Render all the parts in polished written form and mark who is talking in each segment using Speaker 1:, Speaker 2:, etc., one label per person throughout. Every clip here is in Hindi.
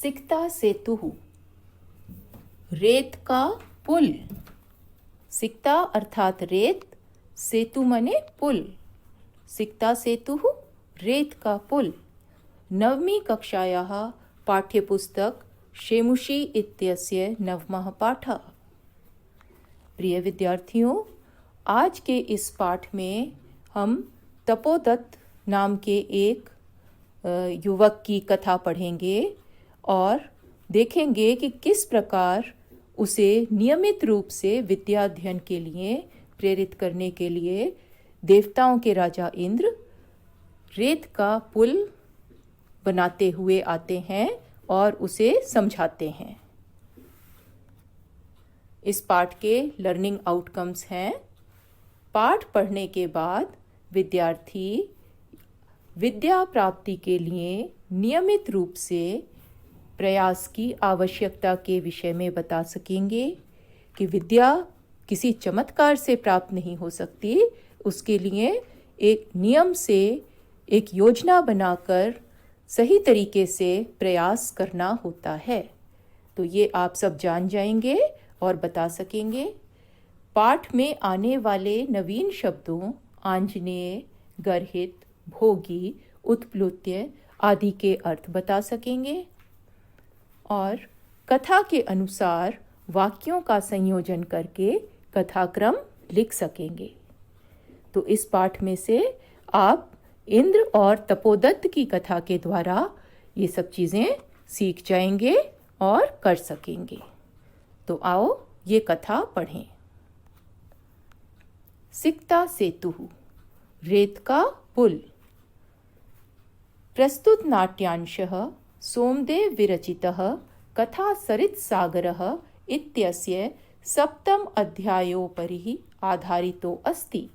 Speaker 1: सिकता सेतु, रेत का पुल। सिकता अर्थात रेत, सेतु मने पुल। सिकता सेतु रेत का पुल। नवमी कक्षायाः पाठ्यपुस्तक शेमुषी इत्यस्य नवमः पाठः। प्रिय विद्यार्थियों, आज के इस पाठ में हम तपोदत्त नाम के एक युवक की कथा पढ़ेंगे और देखेंगे कि किस प्रकार उसे नियमित रूप से विद्या अध्ययन के लिए प्रेरित करने के लिए देवताओं के राजा इंद्र रेत का पुल बनाते हुए आते हैं और उसे समझाते हैं। इस पाठ के लर्निंग आउटकम्स हैं: पाठ पढ़ने के बाद विद्यार्थी विद्या प्राप्ति के लिए नियमित रूप से प्रयास की आवश्यकता के विषय में बता सकेंगे कि विद्या किसी चमत्कार से प्राप्त नहीं हो सकती। उसके लिए एक नियम से, एक योजना बनाकर सही तरीके से प्रयास करना होता है। तो ये आप सब जान जाएंगे और बता सकेंगे। पाठ में आने वाले नवीन शब्दों आंजनेय, गर्हित, भोगी, उत्प्लुत्य आदि के अर्थ बता सकेंगे और कथा के अनुसार वाक्यों का संयोजन करके कथाक्रम लिख सकेंगे। तो इस पाठ में से आप इंद्र और तपोदत्त की कथा के द्वारा ये सब चीज़ें सीख जाएंगे और कर सकेंगे। तो आओ ये कथा पढ़ें। सिकता सेतु, रेत का पुल। प्रस्तुत नाट्यांशः सोमदेव विरचितः कथा सरित्सागरः इत्यस्य 7th अध्यायोपरि आधारितो अस्ति।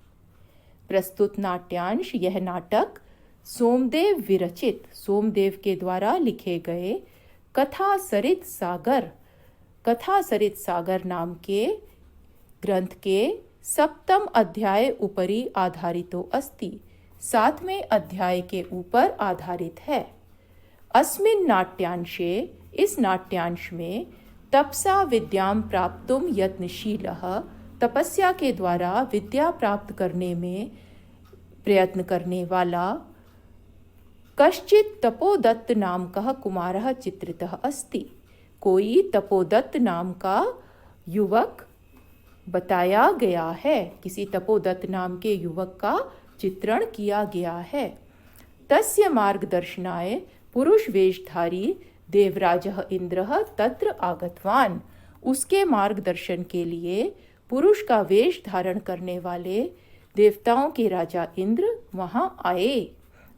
Speaker 1: प्रस्तुत नाट्यांश, यह नाटक सोमदेव विरचित, सोमदेव के द्वारा लिखे गए कथा सरित सागर नाम के ग्रंथ के 7th अध्याय उपरि आधारितो अस्ति, 7वें अध्याय के ऊपर आधारित है। अस्मिन् नाट्यांशे, इस नाट्यांश में तपसा विद्यां प्राप्तुम यत्नशीलः, तपस्या के द्वारा विद्या प्राप्त करने में प्रयत्न करने वाला कश्चित् तपोदत्त नामकः कुमारः चित्रितः अस्ति। कोई तपोदत्त नाम का युवक बताया गया है, किसी तपोदत्त नाम के युवक का चित्रण किया गया है। तस्य मार्गदर्शनाय पुरुष वेशधारी देवराजः इंद्रः तत्र आगतवान्। उसके मार्गदर्शन के लिए पुरुष का वेश धारण करने वाले देवताओं के राजा इंद्र वहां आए।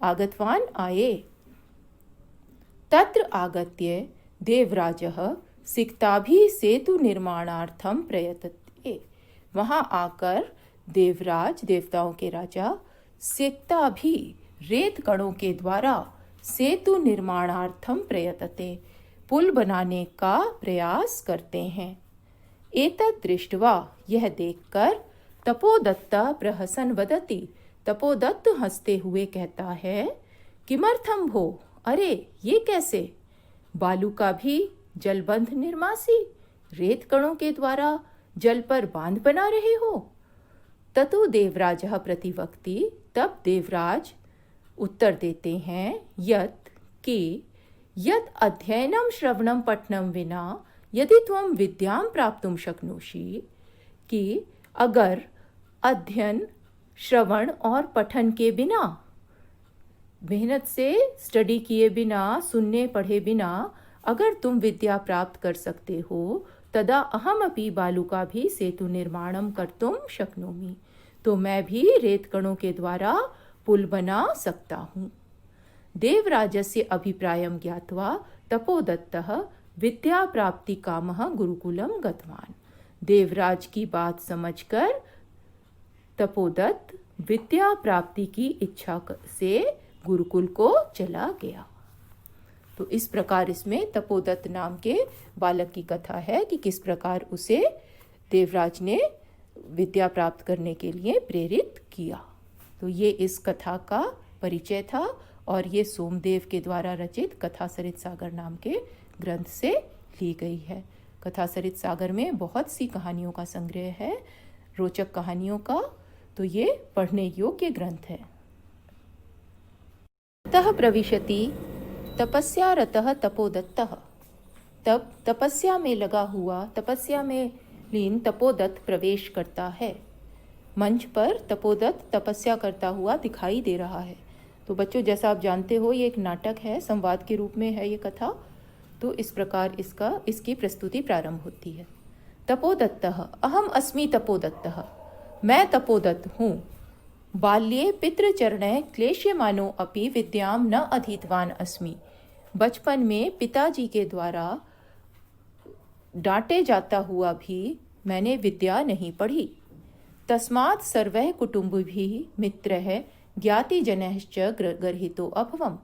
Speaker 1: आगतवान आए। तत्र आगत्य देवराजः सिकताभिः सेतु निर्माणार्थं प्रयतते। वहां आकर देवराज, देवताओं के राजा, सिकताभिः रेत कणों के द्वारा सेतु निर्माणार्थम प्रयतते, पुल बनाने का प्रयास करते हैं। एतत् दृष्ट्वा, यह देखकर, तपोदत्ता प्रहसन वदति, तपोदत्त हंसते हुए कहता है, किमर्थम भो, अरे ये कैसे? बालू का भी जलबंध निर्मासी, रेत कणों के द्वारा जल पर बांध बना रहे हो। ततो देवराजः प्रतिवक्ति, तब देवराज उत्तर देते हैं, यत् कि यत् अध्ययनं श्रवणं पठनं विना यदि त्वं विद्यां प्राप्तुं शक्नोषि, कि अगर अध्ययन, श्रवण और पठन के बिना, मेहनत से स्टडी किए बिना, सुनने पढ़े बिना अगर तुम विद्या प्राप्त कर सकते हो, तदा अहमपि बालुकाभिः सेतु निर्माणं कर्तुं शक्नोमि, तो मैं भी रेत कणों के द्वारा पुल बना सकता हूँ। देवराजस्य अभिप्रायं ज्ञात्वा तपोदत्तः विद्या प्राप्ति कामः गुरुकुलं गतवान्। देवराज की बात समझकर तपोदत्त विद्या प्राप्ति की इच्छा से गुरुकुल को चला गया। तो इस प्रकार इसमें तपोदत्त नाम के बालक की कथा है कि किस प्रकार उसे देवराज ने विद्या प्राप्त करने के लिए प्रेरित किया। तो ये इस कथा का परिचय था और ये सोमदेव के द्वारा रचित कथासरित सागर नाम के ग्रंथ से ली गई है। कथासरित सागर में बहुत सी कहानियों का संग्रह है, रोचक कहानियों का, तो ये पढ़ने योग्य ग्रंथ है। ततः प्रविशति तपस्या रतः तपोदत्तः। तब तपस्या में लगा हुआ, तपस्या में लीन तपोदत्त प्रवेश करता है। मंच पर तपोदत्त तपस्या करता हुआ दिखाई दे रहा है। तो बच्चों, जैसा आप जानते हो, ये एक नाटक है, संवाद के रूप में है ये कथा। तो इस प्रकार इसकी प्रस्तुति प्रारंभ होती है। तपोदत्तः अहम अस्मि तपोदत्तः, मैं तपोदत्त हूँ। बाल्ये पितृचरणैः क्लेश्यमानो अपि विद्यां न अधीतवान अस्मि। बचपन में पिताजी के द्वारा डांटे जाता हुआ भी मैंने विद्या नहीं पढ़ी। तस्मात् सर्वैः कुटुम्बिभिः मित्रैः ज्ञातिजनैश्च गर्हितो अभवम्।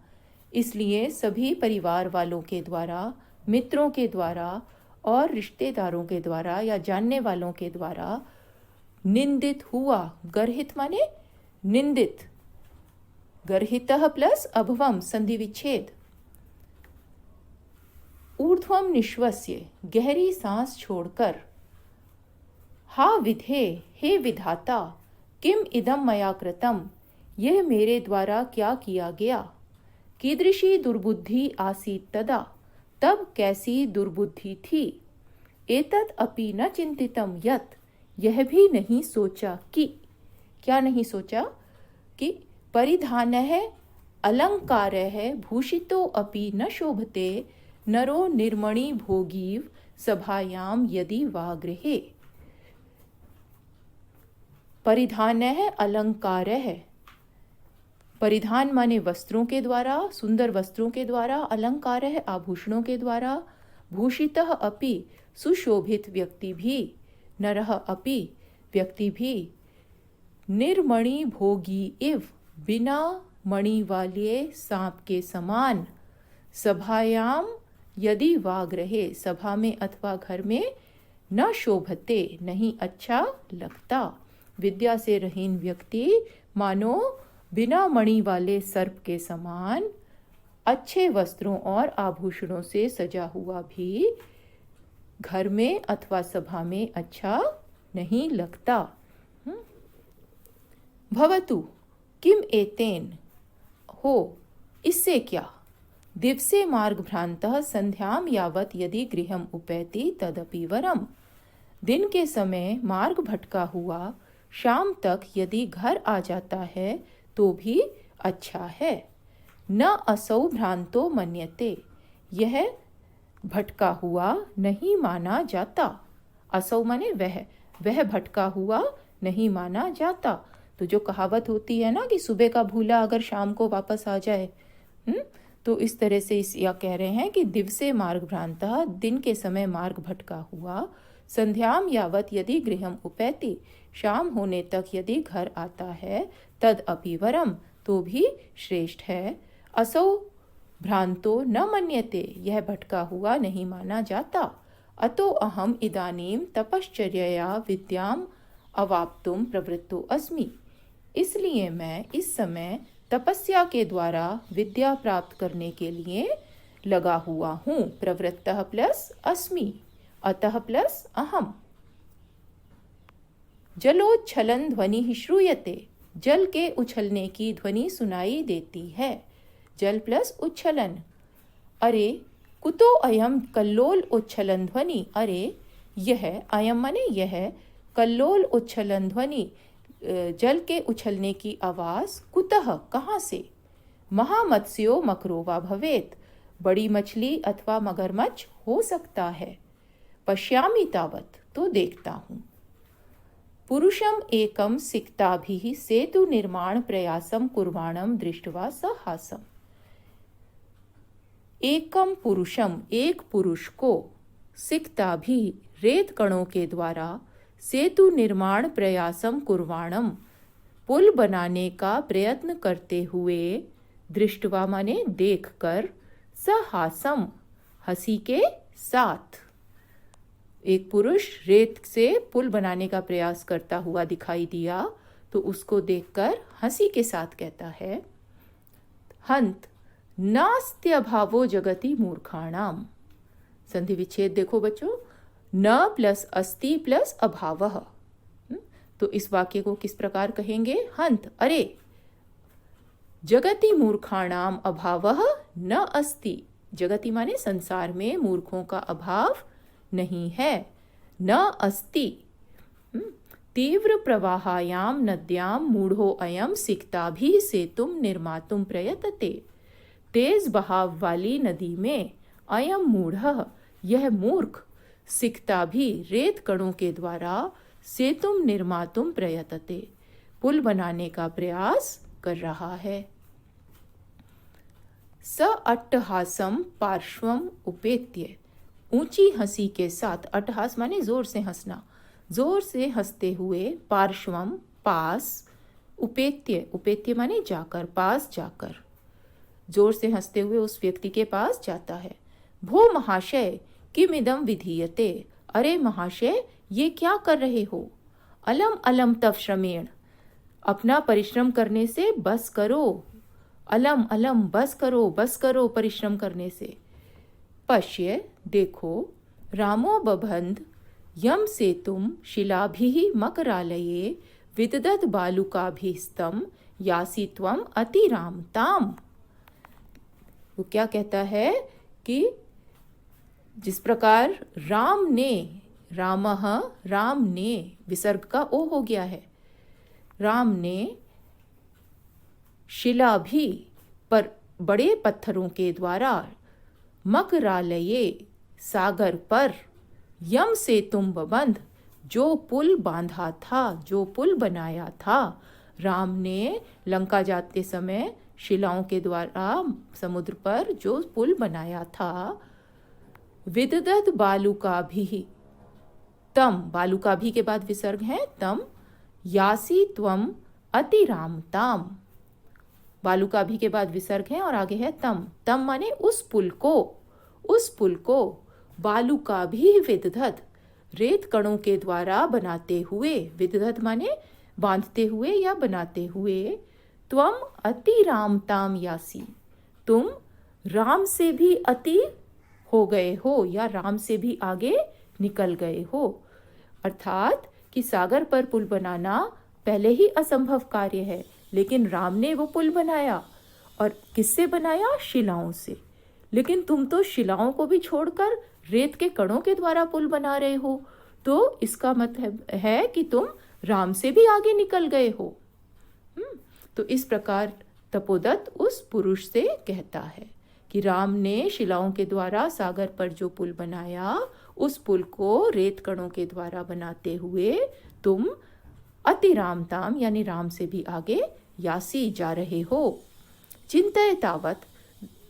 Speaker 1: इसलिए सभी परिवार वालों के द्वारा, मित्रों के द्वारा और रिश्तेदारों के द्वारा या जानने वालों के द्वारा निंदित हुआ। गर्हित माने निंदित, गर्हितः प्लस अभवम संधि विच्छेद। ऊर्ध्वम निश्वस्य, गहरी सांस छोड़कर। हा विधे, हे विधाता, किम इदम मया कृतम, यह मेरे द्वारा क्या किया गया। कीदृशी दुर्बुद्धि आसीत् तदा, तब कैसी दुर्बुद्धि थी। एतत् अपि न चिंतितम यत्, यह भी नहीं सोचा कि, क्या नहीं सोचा कि परिधानः अलंकारः भूषितो अपि न शोभते नरो निर्मणि भोगीव सभायाम यदि वा गृहे। परिधानः अलंकारः, परिधान माने वस्त्रों के द्वारा, सुंदर वस्त्रों के द्वारा, अलंकार है आभूषणों के द्वारा, भूषितः अपि सुशोभित व्यक्ति भी, नरः अपि व्यक्ति भी, निर्मणि भोगी इव बिना मणि वाले सांप के समान, सभायाम यदि वा गृहे, सभा में अथवा घर में, न शोभते नहीं अच्छा लगता। विद्या से रहीन व्यक्ति मानो बिना मणि वाले सर्प के समान, अच्छे वस्त्रों और आभूषणों से सजा हुआ भी घर में अथवा सभा में अच्छा नहीं लगता। भवतु किम एतेन, हो इससे क्या। दिवसे मार्ग भ्रांतः संध्याम यावत यदि गृहम उपैति तदपि वरम। दिन के समय मार्ग भटका हुआ शाम तक यदि घर आ जाता है तो भी अच्छा है। न असौ भ्रांतो मन्यते, यह भटका हुआ नहीं माना जाता। असौ माने वह भटका हुआ नहीं माना जाता। तो जो कहावत होती है ना कि सुबह का भूला अगर शाम को वापस आ जाए, तो इस तरह से या कह रहे हैं कि दिवसे मार्ग भ्रांतः, दिन के समय मार्ग भटका हुआ, संध्याम यावत यदि गृहम उपैति, शाम होने तक यदि घर आता है, तद अपि वरम, तो भी श्रेष्ठ है। असौ भ्रांतो न मन्यते, यह भटका हुआ नहीं माना जाता। अतो अहम इदानीम तपश्चर्यया विद्याम अवाप्तुम प्रवृत्तो अस्मि, इसलिए मैं इस समय तपस्या के द्वारा विद्या प्राप्त करने के लिए लगा हुआ हूँ। प्रवृत्तः प्लस अस्मि, अतः प्लस अहम। जलोच्छलन ध्वनि श्रूयते, जल के उछलने की ध्वनि सुनाई देती है। जल प्लस उच्छलन। अरे कुतो अयम कल्लोल उच्छलन ध्वनि, अरे यह, अयम माने यह, कल्लोल उच्छलन ध्वनि जल के उछलने की आवाज, कुतः कहाँ से। महामत्स्यो मकरो वा भवेत, बड़ी मछली अथवा मगरमच्छ हो सकता है। पश्यामि तावत, तो देखता हूँ। पुरुषम एकम सिक्ताभिः सेतु निर्माण प्रयासम कुर्वाणम दृष्ट्वा स हासम। एकम पुरुषम, एक पुरुष को, सिक्ताभिः रेत कणों के द्वारा, सेतु निर्माण प्रयासम कुर्वाणम पुल बनाने का प्रयत्न करते हुए, दृष्टवा माने देखकर, सहासम हंसी के साथ। एक पुरुष रेत से पुल बनाने का प्रयास करता हुआ दिखाई दिया तो उसको देखकर हंसी के साथ कहता है, हंत नास्त्यभावो जगति मूर्खाणाम। संधि विच्छेद देखो बच्चों, न प्लस अस्ति प्लस अभावः। तो इस वाक्य को किस प्रकार कहेंगे? हंत, अरे, जगति मूर्खाणाम अभावः न अस्ति। जगति माने संसार में मूर्खों का अभाव नहीं है। न अस्ति। तीव्र प्रवाहायाम नद्याम मूढ़ो अयम सिक्ताभिः सेतुम निर्मातुम प्रयतते। तेज बहाव वाली नदी में अयम मूढ़ः, यह मूर्ख, सिक्ताभिः रेत कणों के द्वारा सेतुम निर्मातुम प्रयतते, पुल बनाने का प्रयास कर रहा है। स अट्टहासम पार्श्वम उपेत्य, ऊंची हंसी के साथ, अट्टहास माने जोर से हंसना, जोर से हंसते हुए, पार्श्वम पास, उपेत्य, उपेत्य माने जाकर, पास जाकर, जोर से हंसते हुए उस व्यक्ति के पास जाता है। भो महाशय किम इदम विधीयते, अरे महाशय ये क्या कर रहे हो? अलम अलम तव श्रमेण, अपना परिश्रम करने से बस करो। अलम अलम बस करो परिश्रम करने से। पश्य देखो, रामो बबंध यम सेतुम शिलाभिः मकरालये विदधत बालुकाभिस्तम यासी त्वम अतिरामताम। वो क्या कहता है कि जिस प्रकार राम ने, विसर्ग का ओ हो गया है, राम ने शिलाभि पर बड़े पत्थरों के द्वारा, मकरालये सागर पर, यम सेतुम बबंध जो पुल बांधा था, जो पुल बनाया था, राम ने लंका जाते समय शिलाओं के द्वारा समुद्र पर जो पुल बनाया था। विदधत बालुकाभिः तम, बालुकाभि के बाद विसर्ग है तम, यासी त्वम अतिरामताम। बालुकाभि के बाद विसर्ग है और आगे है तम, तम माने उस पुल को बालुकाभि विदधत, रेत कणों के द्वारा बनाते हुए, विदधत माने बांधते हुए या बनाते हुए, त्वम अति रामताम यासी, तुम राम से भी अति हो गए हो या राम से भी आगे निकल गए हो। अर्थात कि सागर पर पुल बनाना पहले ही असंभव कार्य है, लेकिन राम ने वो पुल बनाया, और किससे बनाया? शिलाओं से। लेकिन तुम तो शिलाओं को भी छोड़कर रेत के कणों के द्वारा पुल बना रहे हो, तो इसका मतलब है कि तुम राम से भी आगे निकल गए हो। तो इस प्रकार तपोदत्त उस पुरुष से कहता है कि राम ने शिलाओं के द्वारा सागर पर जो पुल बनाया, उस पुल को रेत कणों के द्वारा बनाते हुए तुम अति रामताम यानी राम से भी आगे यासी जा रहे हो। चिंतय तावत,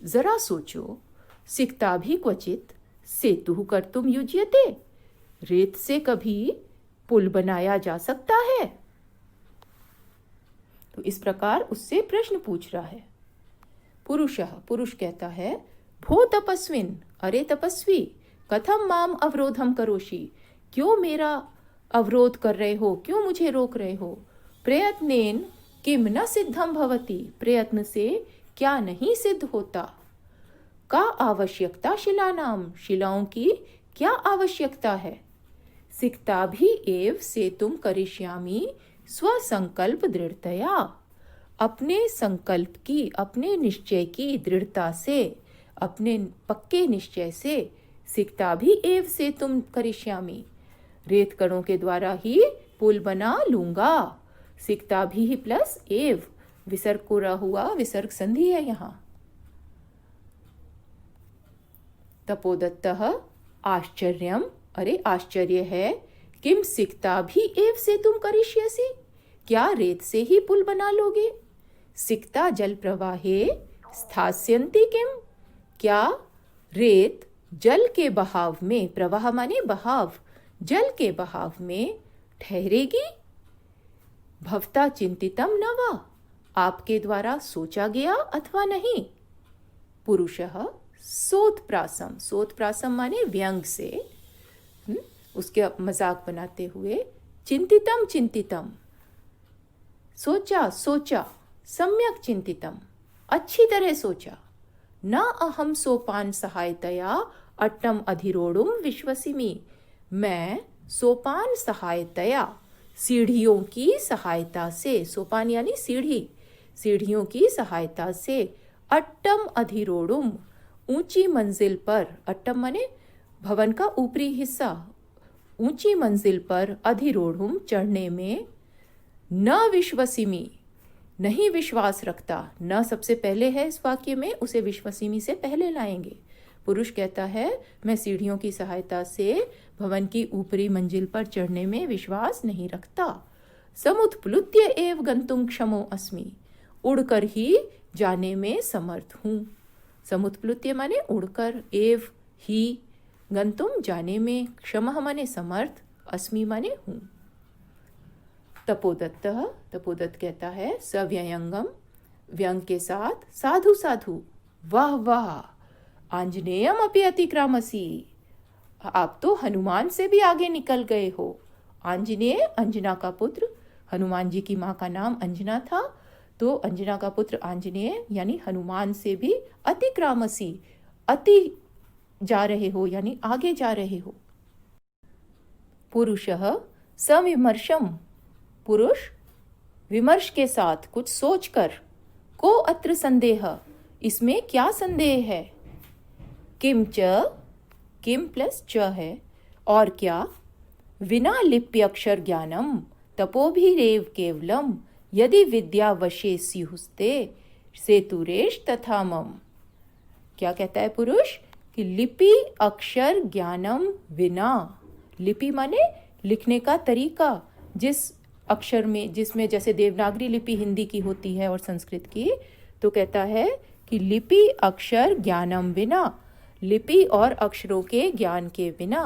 Speaker 1: जरा सोचो, सिक्ता भी क्वचित सेतु कर्तुम युज्यते, रेत से कभी पुल बनाया जा सकता है? तो इस प्रकार उससे प्रश्न पूछ रहा है। पुरुष कहता है, भो तपस्विन, अरे तपस्वी, कथम माम अवरोधम करोषि, क्यों मेरा अवरोध कर रहे हो, क्यों मुझे रोक रहे हो? प्रयत्नेन किम न सिद्धम भवति, प्रयत्न से क्या नहीं सिद्ध होता? का आवश्यकता शिलानाम, शिलाओं की क्या आवश्यकता है? सिक्ता भी एव सेतुम करिष्यामि स्वसंकल्प दृढ़तया, अपने संकल्प की, अपने निश्चय की दृढ़ता से, अपने पक्के निश्चय से, सिक्ता भी एव सेतुम करिष्यामि, रेत कणों के द्वारा ही पुल बना लूंगा। सिक्ता भी प्लस एव, विसर्ग पूरा हुआ, विसर्ग संधि है यहाँ। तपोदत्तः आश्चर्यम, अरे आश्चर्य है, किम सिक्ता भी एव सेतुम करिष्यसि, क्या रेत से ही पुल बना लोगे? सिक्ता जल प्रवाहे स्थास्यन्ति किम, क्या रेत जल के बहाव में, प्रवाह माने बहाव, जल के बहाव में ठहरेगी? भवता चिंतितम न वा, आपके द्वारा सोचा गया अथवा नहीं? पुरुषः सोत्प्रासम, सोत्प्रासम माने व्यंग से, उसके मजाक बनाते हुए, चिंतितम चिंतितम, सोचा सोचा, सम्यक चिंतितम, अच्छी तरह सोचा। न अहम सोपान सहायतया अट्टम अधिरोड़ुम विश्वसिमि। मैं सोपान सहायतया, सीढ़ियों की सहायता से, सोपान यानी सीढ़ी, सीढ़ियों की सहायता से, अट्टम अधिरोड़ुम, ऊंची मंजिल पर, अट्टम माने भवन का ऊपरी हिस्सा, ऊंची मंजिल पर, अधिरोड़ुम चढ़ने में, न विश्वसिमि, नहीं विश्वास रखता। न सबसे पहले है इस वाक्य में, उसे विश्वसिमि से पहले लाएंगे। पुरुष कहता है मैं सीढ़ियों की सहायता से भवन की ऊपरी मंजिल पर चढ़ने में विश्वास नहीं रखता। समुत्प्लुत्य एव गंतुम क्षमो अस्मि, उड़कर ही जाने में समर्थ हूँ। समुत्प्लुत्य माने उड़कर, एव ही, गंतुम जाने में, क्षमः माने समर्थ, अस्मि माने हूँ। तपोदत्तः, तपोदत्त कहता है सव्ययंगम, व्यंग के साथ, साधु साधु, वाह वाह, आंजनेयम अपि अतिक्रामसि, आप तो हनुमान से भी आगे निकल गए हो। आंजनेय अंजना का पुत्र, हनुमान जी की माँ का नाम अंजना था, तो अंजना का पुत्र आंजनेय यानी हनुमान से भी अतिक्रामसि, अति जा रहे हो यानी आगे जा रहे हो। पुरुषः सविमर्शम, पुरुष विमर्श के साथ, कुछ सोचकर, को अत्र संदेह, इसमें क्या संदेह है। किम च, किम प्लस च है, और क्या, विना लिप्य अक्षर ज्ञानम तपोभिरेव केवलम यदि विद्या वशे स्युस्ते सेतुरेश तथा मम। क्या कहता है पुरुष कि लिपि अक्षर ज्ञानम विना, लिपि माने लिखने का तरीका, जिस अक्षर में, जिसमें जैसे देवनागरी लिपि हिंदी की होती है और संस्कृत की, तो कहता है कि लिपि अक्षर ज्ञानम बिना, लिपि और अक्षरों के ज्ञान के बिना,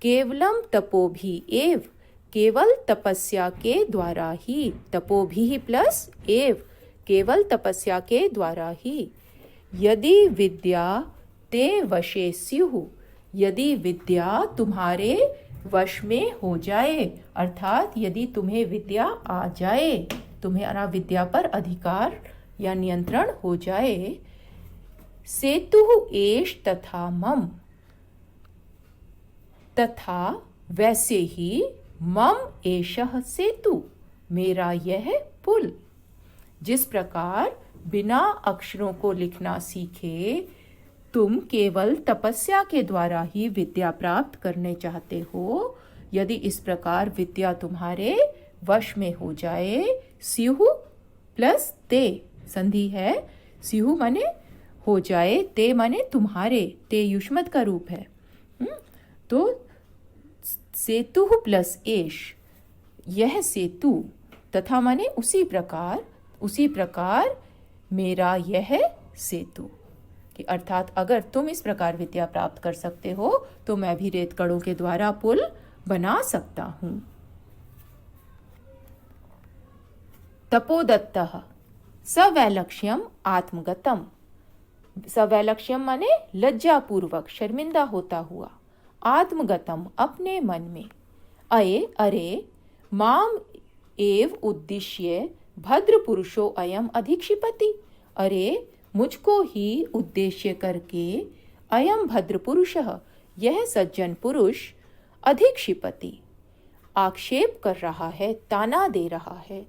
Speaker 1: केवलम तपोभि एव, केवल तपस्या के द्वारा ही, तपोभि प्लस एव, केवल तपस्या के द्वारा ही, यदि विद्या ते वशे स्युः, यदि विद्या तुम्हारे वश में हो जाए, अर्थात यदि तुम्हें विद्या आ जाए, तुम्हारा विद्या पर अधिकार या नियंत्रण हो जाए, सेतु एष तथा मम, तथा वैसे ही, मम एषः सेतु, मेरा यह पुल। जिस प्रकार बिना अक्षरों को लिखना सीखे तुम केवल तपस्या के द्वारा ही विद्या प्राप्त करने चाहते हो, यदि इस प्रकार विद्या तुम्हारे वश में हो जाए, स्युः प्लस ते, संधि है, स्युः माने हो जाए, ते माने तुम्हारे, ते युष्मत का रूप है, तो सेतु प्लस एष, यह सेतु, तथा माने उसी प्रकार, उसी प्रकार मेरा यह सेतु, कि अर्थात अगर तुम इस प्रकार विद्या प्राप्त कर सकते हो तो मैं भी रेतकणों के द्वारा पुल बना सकता हूं। तपोदत्तः सवैलक्ष्यम आत्मगतम, सवैलक्ष्यम माने लज्जा पूर्वक, शर्मिंदा होता हुआ, आत्मगतम अपने मन में, अये अरे, माम एव उद्दिश्य भद्र पुरुषो अयम अधिक्षिपति, अरे मुझको ही उद्देश्य करके, अयम भद्र पुरुषः, यह सज्जन पुरुष, अधिक्षिपति, आक्षेप कर रहा है, ताना दे रहा है।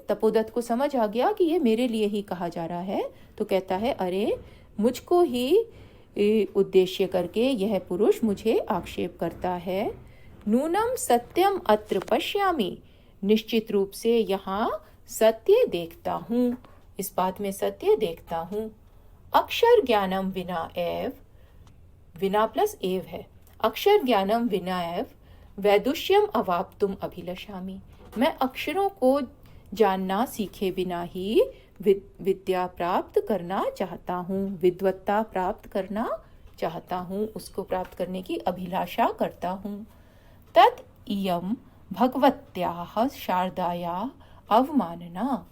Speaker 1: तपोदत्त को समझ आ गया कि ये मेरे लिए ही कहा जा रहा है, तो कहता है अरे मुझको ही उद्देश्य करके यह पुरुष मुझे आक्षेप करता है। नूनम सत्यम अत्र पश्यामि, निश्चित रूप से यहाँ सत्य देखता हूँ, इस बात में सत्य देखता हूँ। अक्षर ज्ञानम विना एव, विना प्लस एव है, अक्षर ज्ञानम विना एव वैदुष्यम अवाप्तुम अभिलषामि, मैं अक्षरों को जानना सीखे बिना ही विद्या प्राप्त करना चाहता हूँ, विद्वत्ता प्राप्त करना चाहता हूँ, उसको प्राप्त करने की अभिलाषा करता हूँ। तत् इयम भगवत्याः शारदायाः अवमानना,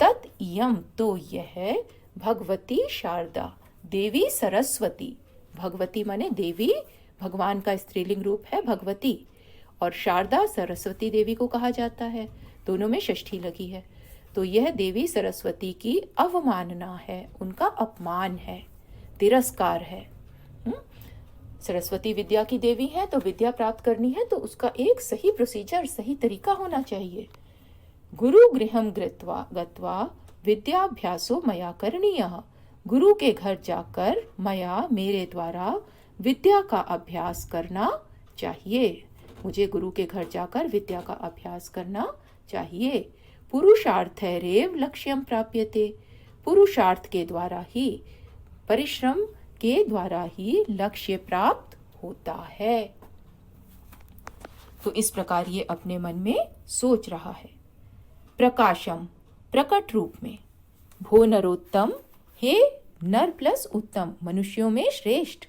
Speaker 1: तत् इयम तो यह, भगवती शारदा, देवी सरस्वती, भगवती माने देवी, भगवान का स्त्रीलिंग रूप है भगवती, और शारदा सरस्वती देवी को कहा जाता है, दोनों में षष्ठी लगी है। तो यह देवी सरस्वती की अवमानना है, उनका अपमान है, तिरस्कार है। सरस्वती विद्या की देवी है, तो विद्या प्राप्त करनी है तो उसका एक सही प्रोसीजर, सही तरीका होना चाहिए। गुरु गृहम गत्वा विद्याभ्यासो मया करणीयः। गुरु के घर जाकर मेरे द्वारा विद्या का अभ्यास करना चाहिए। मुझे गुरु के घर जाकर विद्या का अभ्यास करना चाहिए। पुरुषार्थैरेव लक्ष्यम प्राप्यते। पुरुषार्थ के द्वारा ही, परिश्रम के द्वारा ही लक्ष्य प्राप्त होता है। तो इस प्रकार ये अपने मन में सोच रहा है। प्रकाशम, प्रकट रूप में। भो नरोत्तम, हे नर प्लस उत्तम, मनुष्यों में श्रेष्ठ।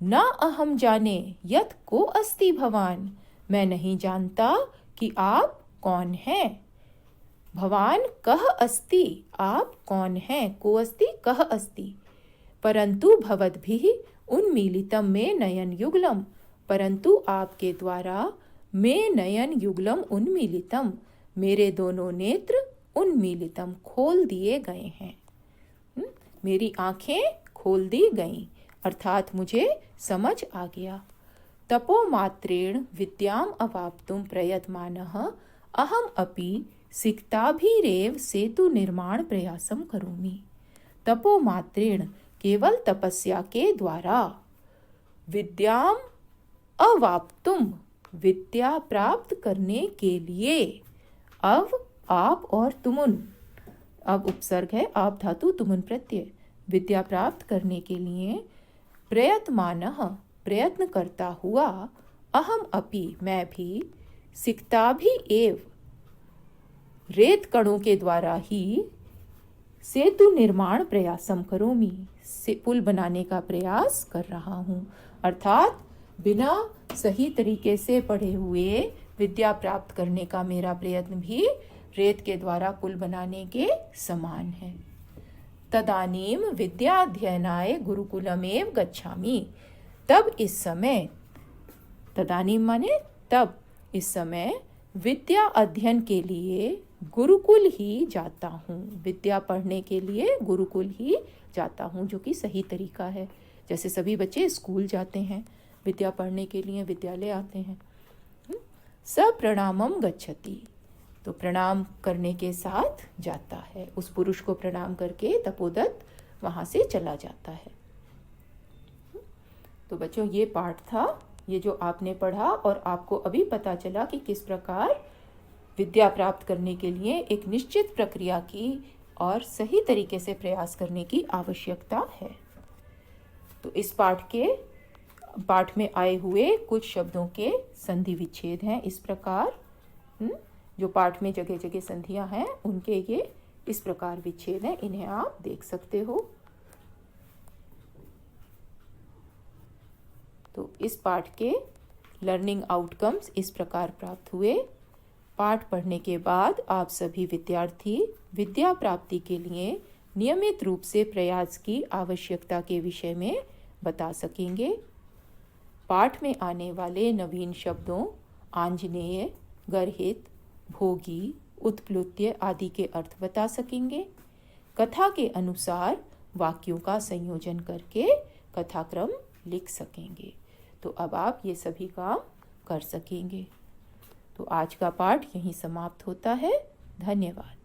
Speaker 1: न अहम जाने यत को अस्ति भवान, मैं नहीं जानता कि आप कौन हैं। भवान कह अस्ति, आप कौन हैं। को अस्ति, कह अस्ति। परंतु भवद्भिः उन्मीलितम में नयन युगलम, परंतु आपके द्वारा में नयन युगलम उन्मीलितम, मेरे दोनों नेत्र उन्मीलितम, खोल दिए गए हैं। मेरी आंखें खोल दी गईं, अर्थात मुझे समझ आ गया। तपो मात्रेण विद्याम अवाप्तुम प्रयतमानः अहम अपि सिक्ताभिरेव सेतु निर्माण प्रयासम करोमि। तपो मात्रेण, केवल तपस्या के द्वारा, विद्याम अवाप्तुम, विद्या प्राप्त करने के लिए। अव, आप और तुमुन, अब उपसर्ग है, आप धातु तुमुन प्रत्यय। विद्या प्राप्त करने के लिए प्रयतमानः, प्रयत्न करता हुआ, अहम अपि, मैं भी, सिक्ताभि एव, रेत कणों के द्वारा ही, सेतु निर्माण प्रयासम करोमि, से पुल बनाने का प्रयास कर रहा हूँ। अर्थात बिना सही तरीके से पढ़े हुए विद्या प्राप्त करने का मेरा प्रयत्न भी रेत के द्वारा पुल बनाने के समान है। तदानीम विद्याध्ययनाय गुरुकुलमेव गच्छामि, तब इस समय, तदानीम माने तब, इस समय विद्या अध्ययन के लिए गुरुकुल ही जाता हूँ। विद्या पढ़ने के लिए गुरुकुल ही जाता हूँ, जो कि सही तरीका है। जैसे सभी बच्चे स्कूल जाते हैं, विद्या पढ़ने के लिए विद्यालय आते हैं। स प्रणामम गच्छति, तो प्रणाम करने के साथ जाता है। उस पुरुष को प्रणाम करके तपोदत्त वहां से चला जाता है। तो बच्चों, ये पाठ था, ये जो आपने पढ़ा, और आपको अभी पता चला कि किस प्रकार विद्या प्राप्त करने के लिए एक निश्चित प्रक्रिया की और सही तरीके से प्रयास करने की आवश्यकता है। तो इस पाठ में आए हुए कुछ शब्दों के संधि विच्छेद हैं इस प्रकार। जो पाठ में जगह जगह संधियां हैं उनके ये इस प्रकार विच्छेद हैं, इन्हें आप देख सकते हो। तो इस पाठ के लर्निंग आउटकम्स इस प्रकार प्राप्त हुए। पाठ पढ़ने के बाद आप सभी विद्यार्थी विद्या प्राप्ति के लिए नियमित रूप से प्रयास की आवश्यकता के विषय में बता सकेंगे। पाठ में आने वाले नवीन शब्दों आंजनेय, गर्हित, भोगी, उत्प्लुत्य आदि के अर्थ बता सकेंगे। कथा के अनुसार वाक्यों का संयोजन करके कथाक्रम लिख सकेंगे। तो अब आप ये सभी काम कर सकेंगे। तो आज का पाठ यहीं समाप्त होता है। धन्यवाद।